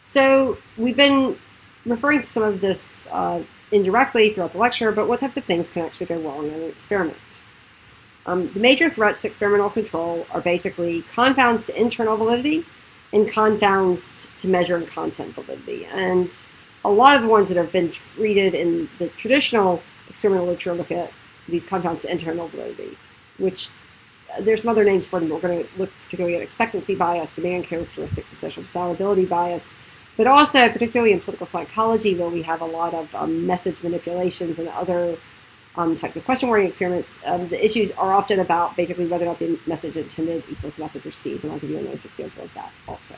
So we've been referring to some of this indirectly throughout the lecture, but what types of things can actually go wrong in an experiment? The major threats to experimental control are basically confounds to internal validity and confounds to measure and content validity. And a lot of the ones that have been treated in the traditional experimental literature look at these confounds to internal validity, which there's some other names for them. We're going to look particularly at expectancy bias, demand characteristics, and social desirability bias, but also particularly in political psychology, where we have a lot of message manipulations and other types of question wording experiments. The issues are often about basically whether or not the message intended equals the message received, and I'll give you a nice example of that also.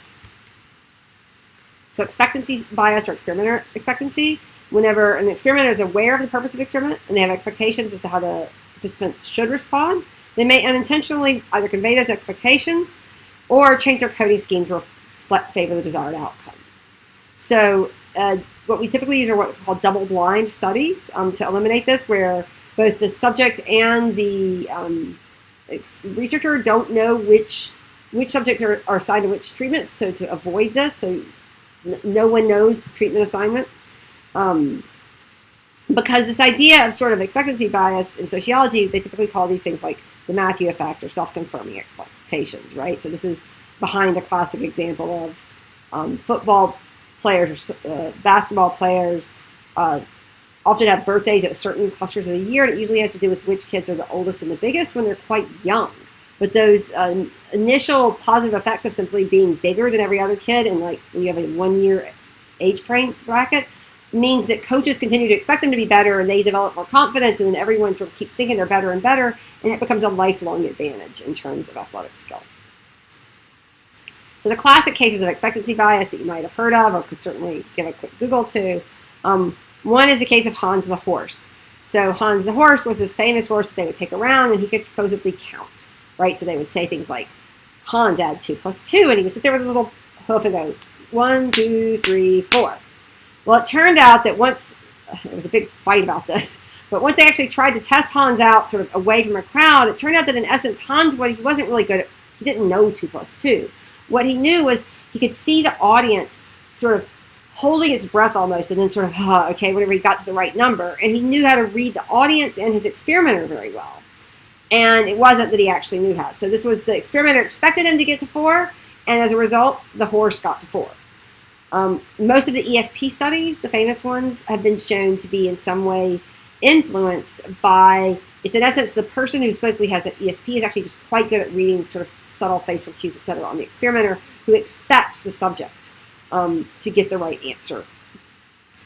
So expectancy bias or experimenter expectancy, whenever an experimenter is aware of the purpose of the experiment and they have expectations as to how the participants should respond, they may unintentionally either convey those expectations or change their coding scheme to favor the desired outcome. So what we typically use are what are called double-blind studies to eliminate this, where both the subject and the researcher don't know which subjects are assigned to which treatments to avoid this. So no one knows the treatment assignment. Because this idea of sort of expectancy bias in sociology, they typically call these things like the Matthew effect or self-confirming expectations, right? So this is behind a classic example of football players or basketball players often have birthdays at certain clusters of the year, and it usually has to do with which kids are the oldest and the biggest when they're quite young. But those initial positive effects of simply being bigger than every other kid, and like when you have a 1 year age bracket, means that coaches continue to expect them to be better, and they develop more confidence, and then everyone sort of keeps thinking they're better and better, and it becomes a lifelong advantage in terms of athletic skill. So the classic cases of expectancy bias that you might have heard of or could certainly give a quick Google to, one is the case of Hans the horse. So Hans the horse was this famous horse that they would take around, and he could supposedly count, right? So they would say things like, Hans, add 2 plus 2, and he would sit there with a little hoof and go, 1, 2, 3, 4. Well, it turned out that once, there was a big fight about this, but once they actually tried to test Hans out sort of away from a crowd, it turned out that in essence, Hans, he wasn't really good at, he didn't know 2 plus 2. What he knew was he could see the audience sort of holding its breath almost, and then sort of, okay, whenever he got to the right number. And he knew how to read the audience and his experimenter very well. And it wasn't that he actually knew how. So this was the experimenter expected him to get to 4, and as a result, the horse got to 4. Most of the ESP studies, the famous ones, have been shown to be in some way influenced by, it's in essence the person who supposedly has an ESP is actually just quite good at reading sort of subtle facial cues, etc., on the experimenter, who expects the subject to get the right answer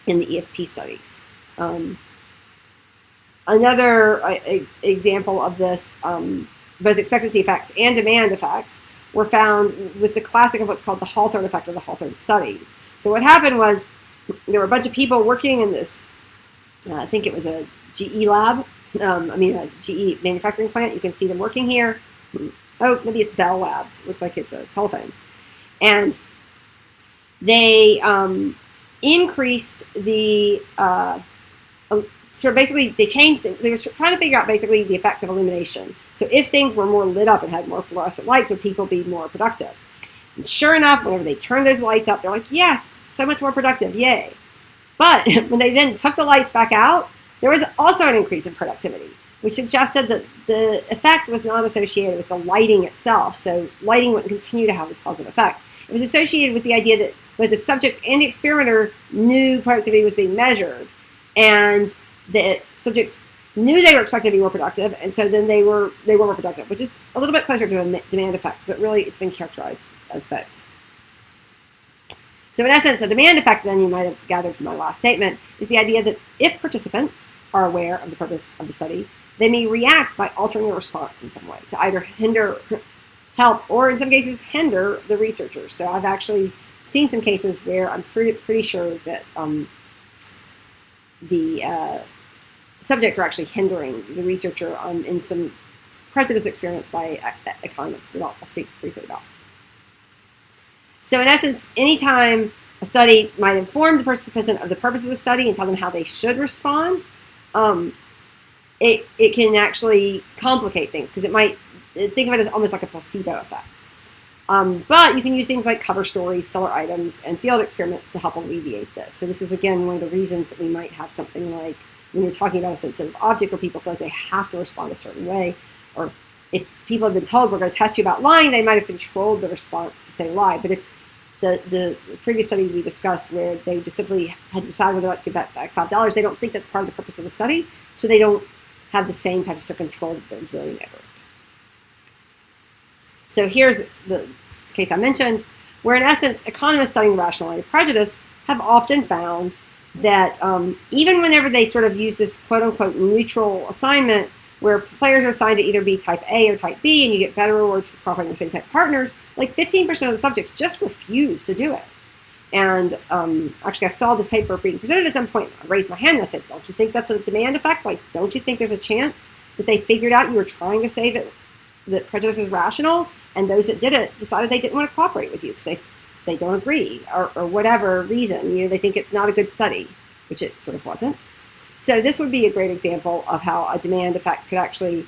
in the ESP studies. Another example of this, both expectancy effects and demand effects, were found with the classic of what's called the Hawthorne effect or the Hawthorne studies. So what happened was there were a bunch of people working in this, I think it was a GE lab, a GE manufacturing plant. You can see them working here. Oh, maybe it's Bell Labs. Looks like it's telephones. And they increased the, so basically they changed things. They were trying to figure out basically the effects of illumination. So if things were more lit up and had more fluorescent lights, would people be more productive? And sure enough, whenever they turned those lights up, they're like, yes, so much more productive, yay. But when they then took the lights back out, there was also an increase in productivity, which suggested that the effect was not associated with the lighting itself. So lighting wouldn't continue to have this positive effect. It was associated with the idea that both the subjects and the experimenter knew productivity was being measured, and the subjects knew they were expected to be more productive, and so then they were more productive, which is a little bit closer to a demand effect, but really it's been characterized as both. So in essence, a demand effect, then, you might have gathered from my last statement, is the idea that if participants are aware of the purpose of the study, they may react by altering their response in some way to either hinder, help, or in some cases hinder the researchers. So I've actually seen some cases where I'm pretty sure that the subjects are actually hindering the researcher in some prejudice experiments by economists that I'll speak briefly about. So in essence, anytime a study might inform the participant of the purpose of the study and tell them how they should respond, it can actually complicate things, because it might, think of it as almost like a placebo effect. But you can use things like cover stories, filler items, and field experiments to help alleviate this. So this is, again, one of the reasons that we might have something like when you're talking about a sensitive object where people feel like they have to respond a certain way, or if people have been told we're going to test you about lying, they might have controlled the response to say lie. But if the previous study we discussed where they just simply had decided whether or not to give back $5, they don't think that's part of the purpose of the study, so they don't have the same type of control that they're exerting over it. So here's the case I mentioned, where in essence, economists studying rationality of prejudice have often found that even whenever they sort of use this quote-unquote neutral assignment, where players are assigned to either be type A or type B, and you get better rewards for cooperating with the same type partners, like 15% of the subjects just refuse to do it. And actually, I saw this paper being presented at some point. I raised my hand and I said, don't you think that's a demand effect? Like, don't you think there's a chance that they figured out you were trying to say that prejudice is rational, and those that did it decided they didn't want to cooperate with you because they don't agree, or whatever reason. They think it's not a good study, which it sort of wasn't. So this would be a great example of how a demand effect could actually,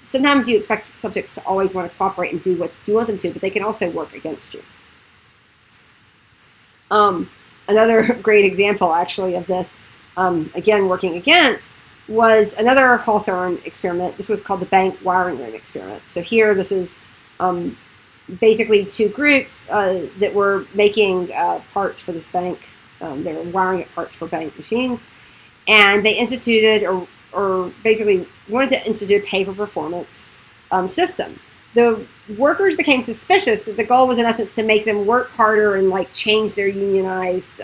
sometimes you expect subjects to always want to cooperate and do what you want them to, but they can also work against you. Another great example, actually, of this, again, working against, was another Hawthorne experiment. This was called the bank wiring room experiment. So here, this is basically two groups that were making parts for this bank. They were wiring up parts for bank machines. And they instituted, or basically wanted to institute a pay-for-performance system. The workers became suspicious that the goal was, in essence, to make them work harder and like change their unionized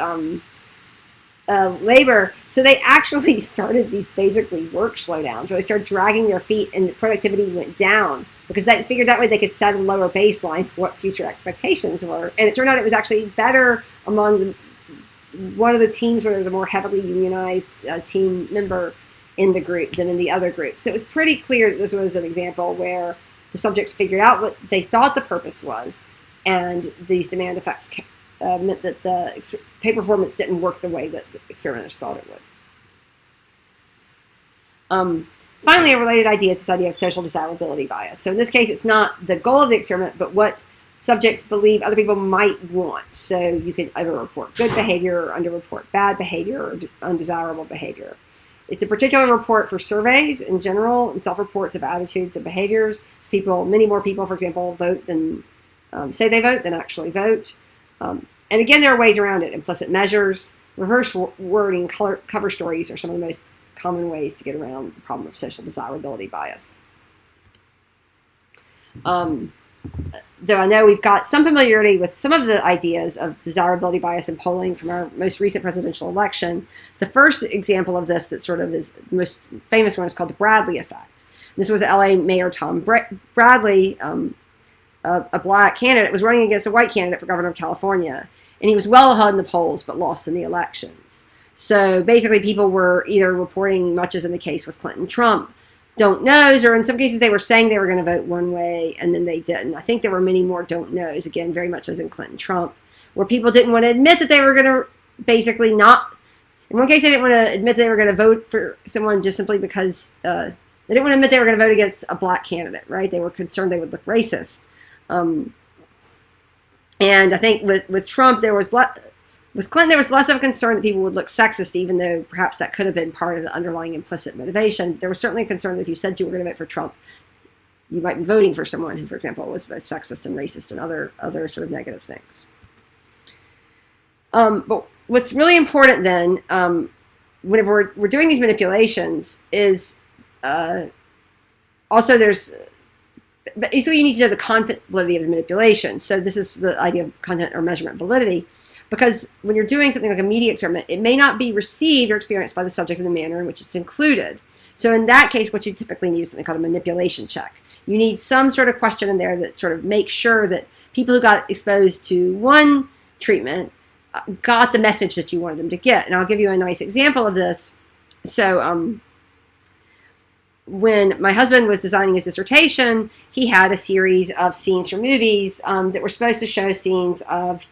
labor. So they actually started these basically work slowdowns, where they started dragging their feet and the productivity went down because they figured that way they could set a lower baseline for what future expectations were. And it turned out it was actually better among one of the teams where there was a more heavily unionized team member in the group than in the other group. So it was pretty clear that this was an example where the subjects figured out what they thought the purpose was, and these demand effects meant that the pay performance didn't work the way that the experimenters thought it would. Finally, a related idea is this idea of social desirability bias. So in this case, it's not the goal of the experiment, but what subjects believe other people might want. So you could either report good behavior or underreport bad behavior or undesirable behavior. It's a particular report for surveys in general and self-reports of attitudes and behaviors. So many more people, for example, vote than say they vote than actually vote. And again, there are ways around it. Implicit measures, reverse wording, cover stories are some of the most common ways to get around the problem of social desirability bias. Though I know we've got some familiarity with some of the ideas of desirability bias in polling from our most recent presidential election. The first example of this that sort of is the most famous one is called the Bradley effect. This was LA Mayor Tom Bradley, a black candidate, was running against a white candidate for governor of California. And he was well ahead in the polls, but lost in the elections. So basically people were either reporting, much as in the case with Clinton Trump, don't knows, or in some cases they were saying they were going to vote one way and then they didn't. I think there were many more don't knows, again, very much as in Clinton Trump, where people didn't want to admit that they were going to basically not, in one case they didn't want to admit they were going to vote for someone just simply because they didn't want to admit they were going to vote against a black candidate, right? They were concerned they would look racist. And I think with Trump, with Clinton, there was less of a concern that people would look sexist, even though perhaps that could have been part of the underlying implicit motivation. There was certainly a concern that if you said you were going to vote for Trump, you might be voting for someone who, for example, was both sexist and racist and other sort of negative things. But what's really important then, whenever we're doing these manipulations, is also basically you need to know the content validity of the manipulation. So this is the idea of content or measurement validity. Because when you're doing something like a media experiment, it may not be received or experienced by the subject in the manner in which it's included. So in that case, what you typically need is something called a manipulation check. You need some sort of question in there that sort of makes sure that people who got exposed to one treatment got the message that you wanted them to get. And I'll give you a nice example of this. So when my husband was designing his dissertation, he had a series of scenes from movies that were supposed to show scenes of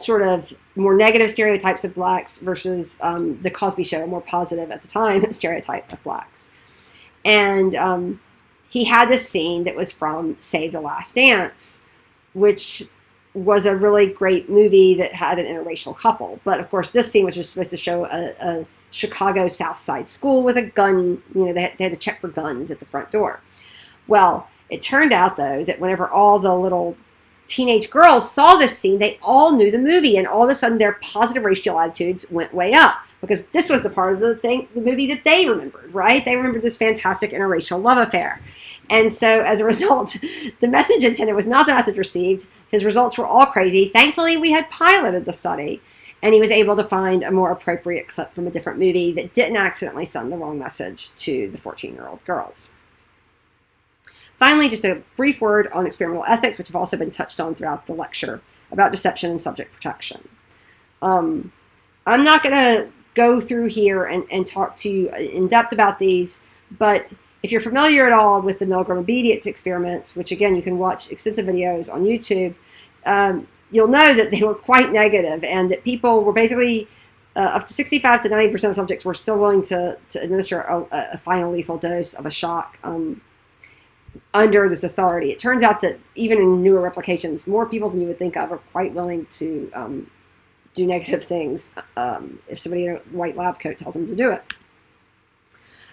sort of more negative stereotypes of blacks versus the Cosby Show, a more positive at the time stereotype of blacks. And he had this scene that was from Save the Last Dance, which was a really great movie that had an interracial couple. But of course, this scene was just supposed to show a Chicago South Side school with a gun. You know, they had to check for guns at the front door. Well, it turned out, though, that whenever all the little teenage girls saw this scene, they all knew the movie, and all of a sudden their positive racial attitudes went way up, because this was the part of the movie that they remembered, right? They remembered this fantastic interracial love affair. And so as a result, the message intended was not the message received. His results were all crazy. Thankfully, we had piloted the study, and he was able to find a more appropriate clip from a different movie that didn't accidentally send the wrong message to the 14-year-old girls. Finally, just a brief word on experimental ethics, which have also been touched on throughout the lecture, about deception and subject protection. I'm not going to go through here and talk to you in depth about these, but if you're familiar at all with the Milgram obedience experiments, which again, you can watch extensive videos on YouTube, you'll know that they were quite negative, and that people were basically, up to 65 to 90% of subjects were still willing to administer a final lethal dose of a shock under this authority. It turns out that even in newer replications, more people than you would think of are quite willing to do negative things if somebody in a white lab coat tells them to do it.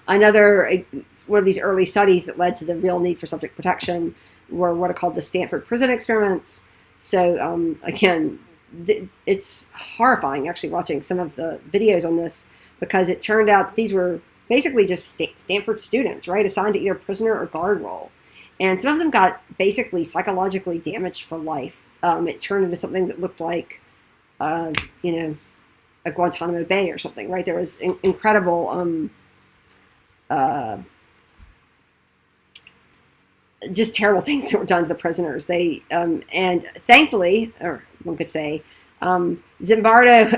Another one of these early studies that led to the real need for subject protection were what are called the Stanford prison experiments. So again, it's horrifying actually watching some of the videos on this, because it turned out that these were basically just Stanford students, right, assigned to either prisoner or guard role. And some of them got basically psychologically damaged for life. It turned into something that looked like, you know, a Guantanamo Bay or something, right? There was incredible, just terrible things that were done to the prisoners. They, and thankfully, or one could say, Zimbardo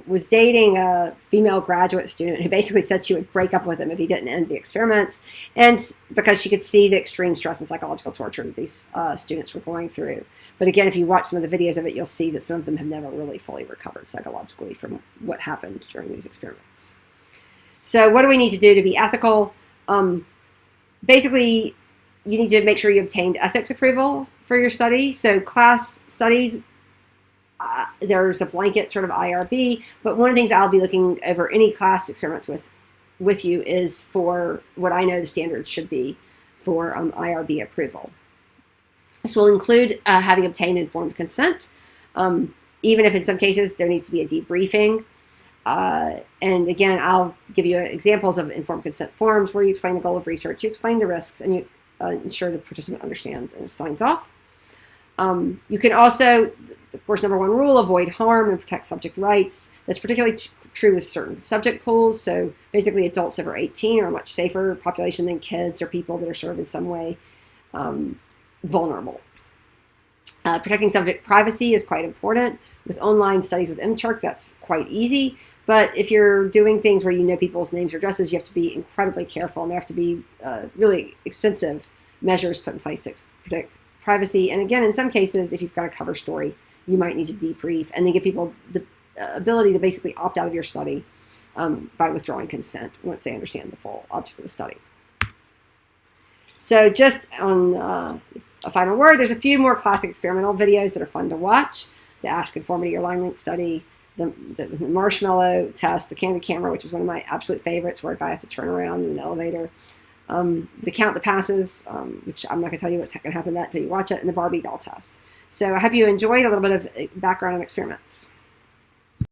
was dating a female graduate student who basically said she would break up with him if he didn't end the experiments, and because she could see the extreme stress and psychological torture that these students were going through. But again, if you watch some of the videos of it, you'll see that some of them have never really fully recovered psychologically from what happened during these experiments. So what do we need to do to be ethical? Basically, you need to make sure you obtained ethics approval for your study. So class studies, there's a blanket sort of IRB, but one of the things I'll be looking over any class experiments with you is for what I know the standards should be for IRB approval. This will include having obtained informed consent, even if in some cases there needs to be a debriefing. And again, I'll give you examples of informed consent forms where you explain the goal of research, you explain the risks, and you ensure the participant understands and signs off. You can also, of course, number one rule, avoid harm and protect subject rights. That's particularly true with certain subject pools. So basically adults over 18 are a much safer population than kids or people that are sort of in some way vulnerable. Protecting subject privacy is quite important. With online studies with MTurk, that's quite easy. But if you're doing things where you know people's names or addresses, you have to be incredibly careful, and there have to be really extensive measures put in place to protect privacy. And again, in some cases, if you've got a cover story, you might need to debrief and then give people the ability to basically opt out of your study by withdrawing consent once they understand the full object of the study. So just on a final word, there's a few more classic experimental videos that are fun to watch. The Ash Conformity or Line Length study, the marshmallow test, the candid camera, which is one of my absolute favorites, where a guy has to turn around in an elevator. The count the passes, which I'm not going to tell you what's going to happen to that until you watch it, and the Barbie doll test. So I hope you enjoyed a little bit of background on experiments.